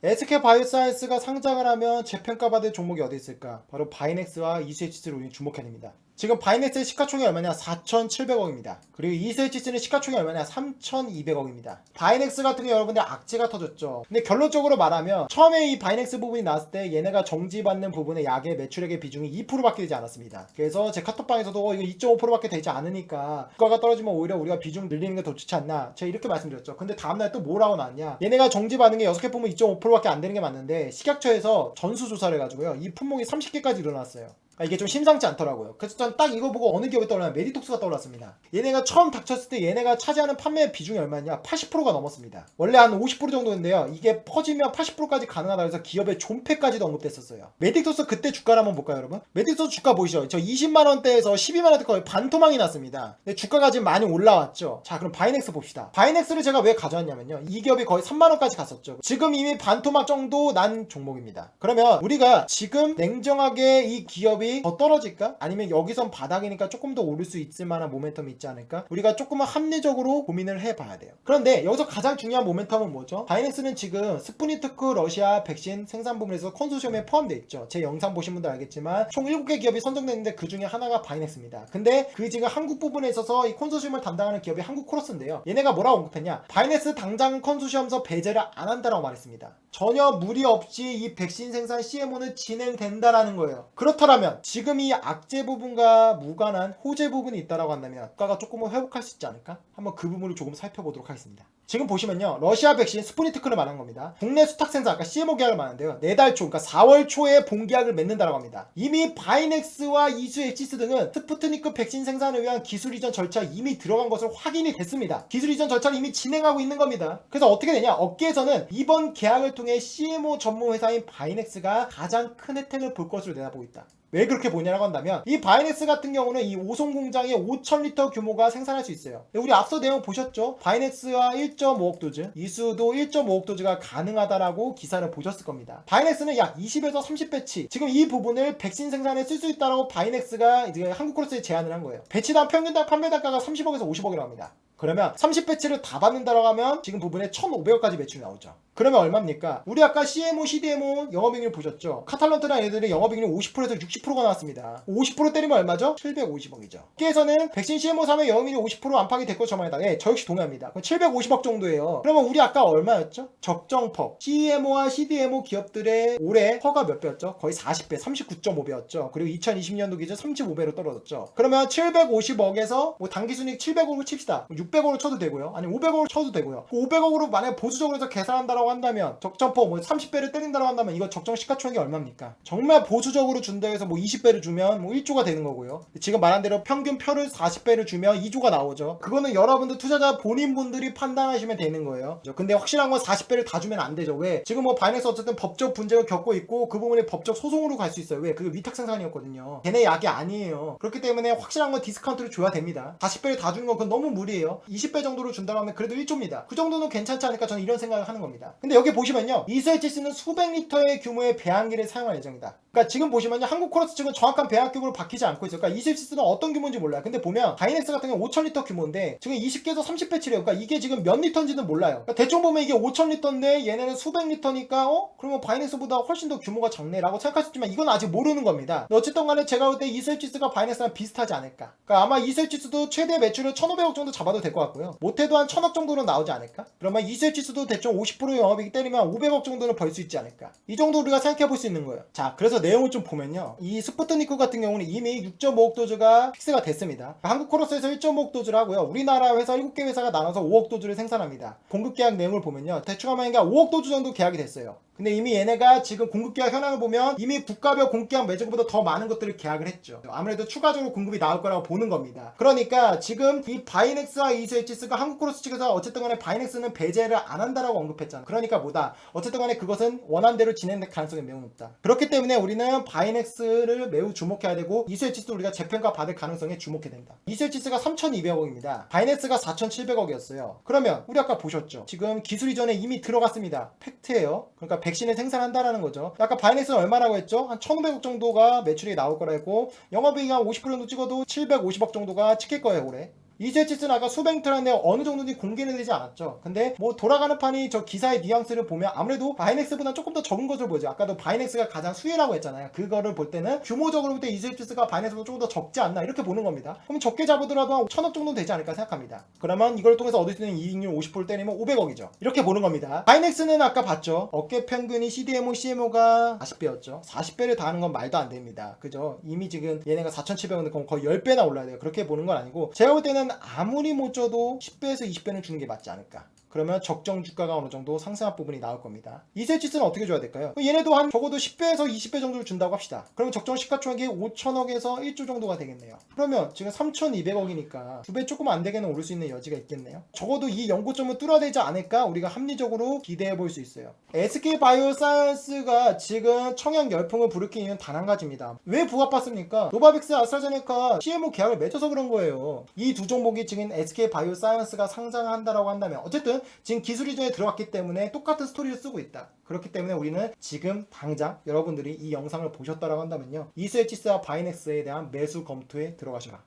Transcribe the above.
SK 바이오사이언스가 상장을 하면 재평가받을 종목이 어디 있을까? 바로 바이넥스와 이스헤치스를 우리는 주목해야 됩니다. 지금 바이넥스의 시가총액이 얼마냐? 4,700억입니다. 그리고 이스헤치스는 시가총액이 얼마냐? 3,200억입니다. 바이넥스 같은 게 여러분들 악재가 터졌죠. 근데 결론적으로 말하면 처음에 이 바이넥스 부분이 나왔을 때 얘네가 정지받는 부분의 약의 매출액의 비중이 2%밖에 되지 않았습니다. 그래서 제 카톡방에서도 이거 2.5%밖에 되지 않으니까 주가가 떨어지면 오히려 우리가 비중 늘리는 게 더 좋지 않나, 제가 이렇게 말씀드렸죠. 근데 다음날 또 뭐라고 나왔냐? 얘네가 정지받는 게 6개 품목 2.5%밖에 안 되는 게 맞는데 식약처에서 전수조사를 해가지고요, 이 품목이 30개까지 일어났어요. 이게 좀 심상치 않더라고요. 그래서 전 딱 이거 보고 어느 기업이 떠올랐냐? 메디톡스가 떠올랐습니다. 얘네가 처음 닥쳤을 때 얘네가 차지하는 판매 비중이 얼마냐? 80%가 넘었습니다. 원래 한 50% 정도인데요, 이게 퍼지면 80%까지 가능하다 해서 기업의 존폐까지도 언급됐었어요. 메디톡스 그때 주가를 한번 볼까요, 여러분? 메디톡스 주가 보이시죠? 저 20만원대에서 12만원대 거의 반토막이 났습니다. 근데 주가가 지금 많이 올라왔죠. 자, 그럼 바이넥스 봅시다. 바이넥스를 제가 왜 가져왔냐면요, 이 기업이 거의 3만원까지 갔었죠. 지금 이미 반토막 정도 난 종목입니다. 그러면 우리가 지금 냉정하게 이 기업이 더 떨어질까? 아니면 여기선 바닥이니까 조금 더 오를 수 있을 만한 모멘텀이 있지 않을까? 우리가 조금은 합리적으로 고민을 해봐야 돼요. 그런데 여기서 가장 중요한 모멘텀은 뭐죠? 바이넥스는 지금 스푸니트크 러시아 백신 생산 부분에서 컨소시엄에 포함되어 있죠. 제 영상 보신 분들 알겠지만 총 7개 기업이 선정됐는데 그 중에 하나가 바이넥스입니다. 근데 그 지금 한국 부분에 있어서 이 컨소시엄을 담당하는 기업이 한국코러스인데요, 얘네가 뭐라고 언급했냐? 바이넥스 당장 컨소시엄에서 배제를 안 한다라고 말했습니다. 전혀 무리 없이 이 백신 생산 CMO는 진행된다라는 거예요. 그렇다면 지금 이 악재 부분과 무관한 호재 부분이 있다라고 한다면 주가가 조금은 회복할 수 있지 않을까? 한번 그 부분을 조금 살펴보도록 하겠습니다. 지금 보시면요, 러시아 백신 스푸니트크를 말한 겁니다. 국내 수탁 생산, 아까 CMO 계약을 말하는데요, 4달 초, 그러니까 4월 초에 본계약을 맺는다라고 합니다. 이미 바이넥스와 이스헤치스 등은 스푸트니크 백신 생산을 위한 기술 이전 절차 이미 들어간 것으로 확인이 됐습니다. 기술 이전 절차를 이미 진행하고 있는 겁니다. 그래서 어떻게 되냐? 업계에서는 이번 계약을 통해 CMO 전문 회사인 바이넥스가 가장 큰 혜택을 볼 것으로 내다보고 있다. 왜 그렇게 보냐라고 한다면, 이 바이넥스 같은 경우는 이 오송 공장에 5,000리터 규모가 생산할 수 있어요. 우리 앞서 내용 보셨죠? 바이넥스와 1.5억 도즈, 이수도 1.5억 도즈가 가능하다라고 기사를 보셨을 겁니다. 바이넥스는 약 20에서 30배치, 지금 이 부분을 백신 생산에 쓸 수 있다라고 바이넥스가 이제 한국크로스에 제안을 한 거예요. 배치당 평균당 판매 단가가 30억에서 50억이라고 합니다. 그러면 30배치를 다 받는다라고 하면 지금 부분에 1,500억까지 매출이 나오죠. 그러면 얼마입니까? 우리 아까 CMO, CDMO 영업이익률 보셨죠? 카탈런트랑 얘들이 영업이익률 50%에서 60%가 나왔습니다. 50% 때리면 얼마죠? 750억이죠. 업계에서는 백신 CMO 사면 영업이익률 50% 안팎이 됐고 저만에다, 예, 저 역시 동의합니다. 그럼 750억 정도예요. 그러면 우리 아까 얼마였죠? 적정퍽 CMO와 CDMO 기업들의 올해 퍼가 몇 배였죠? 거의 40배, 39.5배였죠. 그리고 2020년도 기준 35배로 떨어졌죠. 그러면 750억에서 뭐 당기순이익 700억으로 칩시다. 600억으로 쳐도 되고요, 아니 500억으로 쳐도 되고요. 500억으로 만약 보수적으로 해서 계산한다라고 한다면, 적정폭 뭐 30배를 때린다라고 한다면 이거 적정 시가총액이 얼마입니까? 정말 보수적으로 준다 해서 뭐 20배를 주면 뭐 1조가 되는 거고요. 지금 말한 대로 평균 표를 40배를 주면 2조가 나오죠. 그거는 여러분들 투자자 본인분들이 판단하시면 되는 거예요. 근데 확실한 건 40배를 다 주면 안 되죠. 왜? 지금 뭐 바이넥스 어쨌든 법적 분쟁을 겪고 있고 그 부분에 법적 소송으로 갈 수 있어요. 왜? 그게 위탁 생산이었거든요. 걔네 약이 아니에요. 그렇기 때문에 확실한 건 디스카운트를 줘야 됩니다. 40배를 다 주는 건 그건 너무 무리예요. 20배 정도로 준다고 하면 그래도 1조입니다. 그 정도는 괜찮지 않을까, 저는 이런 생각을 하는 겁니다. 근데 여기 보시면요, 이스헤치스는 수백 리터의 규모의 배양기를 사용할 예정이다. 그러니까 지금 보시면요, 한국코러스 측은 정확한 배양 규모를 밝히지 않고 있어요. 그러니까 이스헤치스는 어떤 규모인지 몰라요. 근데 보면 바이넥스 같은 경우 5,000리터 규모인데 지금 20개에서 30배치래요. 그러니까 이게 지금 몇 리터인지는 몰라요. 그러니까 대충 보면 이게 5,000리터인데 얘네는 수백 리터니까 그러면 바이넥스보다 훨씬 더 규모가 적네라고 생각할 수 있지만 이건 아직 모르는 겁니다. 어쨌든 간에 제가 볼 때 이스헤치스가 바이넥스랑 비슷하지 않을까. 그러니까 아마 이스헤치스도 최대 매출을 1,500억 정도 잡아도 될 것 같고요. 못해도 한 1,000억 정도는 나오지 않을까? 그러면 이스헤치스도 대충 50% 영업이익 때리면 500억 정도는 벌 수 있지 않을까? 이 정도 우리가 생각해 볼 수 있는 거예요. 자, 그래서 내용을 좀 보면요, 이 스푸트니크 같은 경우는 이미 6.5억 도즈가 픽스가 됐습니다. 한국코러스에서 1.5억 도즈를 하고요, 우리나라 회사 7개 회사가 나눠서 5억 도즈를 생산합니다. 공급 계약 내용을 보면요, 대충 하면 5억 도즈 정도 계약이 됐어요. 근데 이미 얘네가 지금 공급계약 현황을 보면 이미 국가별 공급계약 맺은 것보다 더 많은 것들을 계약을 했죠. 아무래도 추가적으로 공급이 나올 거라고 보는 겁니다. 그러니까 지금 이 바이넥스와 이스헤치스가 한국코러스 측에서 어쨌든 간에 바이넥스는 배제를 안 한다라고 언급했잖아. 그러니까 뭐다? 어쨌든 간에 그것은 원한대로 진행될 가능성이 매우 높다. 그렇기 때문에 우리는 바이넥스를 매우 주목해야 되고 이스헤치스도 우리가 재평가 받을 가능성에 주목해야 된다. 이스헤치스가 3,200억입니다. 바이넥스가 4,700억이었어요. 그러면 우리 아까 보셨죠? 지금 기술 이전에 이미 들어갔습니다. 팩트예요. 그러니까 백신을 생산한다라는 거죠. 아까 바이넥스는 얼마라고 했죠? 한 1,500억 정도가 매출이 나올 거라고 했고 영업이익 한 50% 정도 찍어도 750억 정도가 찍힐 거예요 올해. 이스웨치스는 아까 수백 트라인데 어느 정도인지 공개는 되지 않았죠. 근데 뭐 돌아가는 판이 저 기사의 뉘앙스를 보면 아무래도 바이넥스보다 조금 더 적은 것으로 보죠. 아까도 바이넥스가 가장 수혜라고 했잖아요. 그거를 볼 때는 규모적으로 볼 때 이스웨치스가 바이넥스보다 조금 더 적지 않나 이렇게 보는 겁니다. 그럼 적게 잡으더라도 한 1000억 정도 되지 않을까 생각합니다. 그러면 이걸 통해서 얻을 수 있는 이익률 50%를 때리면 500억이죠. 이렇게 보는 겁니다. 바이넥스는 아까 봤죠. 어깨 평균이 CDMO, CMO가 40배였죠. 40배를 다 하는 건 말도 안 됩니다. 그죠? 이미 지금 얘네가 4,700원인데 그럼 거의 10배나 올라야 돼요. 그렇게 보는 건 아니고 제가 볼 때는 아무리 못 줘도 10배에서 20배는 주는 게 맞지 않을까. 그러면 적정 주가가 어느 정도 상승한 부분이 나올 겁니다. 이스웨치스는 어떻게 줘야 될까요? 얘네도 한 적어도 10배에서 20배 정도를 준다고 합시다. 그러면 적정 시가총액이 5천억에서 1조 정도가 되겠네요. 그러면 지금 3,200억이니까 2배 조금 안 되게는 오를 수 있는 여지가 있겠네요. 적어도 이 연고점을 뚫어야 되지 않을까 우리가 합리적으로 기대해 볼 수 있어요. SK바이오사이언스가 지금 청약 열풍을 부르기 이유는 단 한 가지입니다. 왜 부합받습니까? 노바백스, 아스트라제네카, CMO 계약을 맺어서 그런 거예요. 이 두 종목이 지금 SK바이오사이언스가 상장한다라고 한다면 어쨌든 지금 기술 이전에 들어왔기 때문에 똑같은 스토리를 쓰고 있다. 그렇기 때문에 우리는 지금 당장 여러분들이 이 영상을 보셨다라고 한다면요. 이스웨치스와 바이넥스에 대한 매수 검토에 들어가셔라.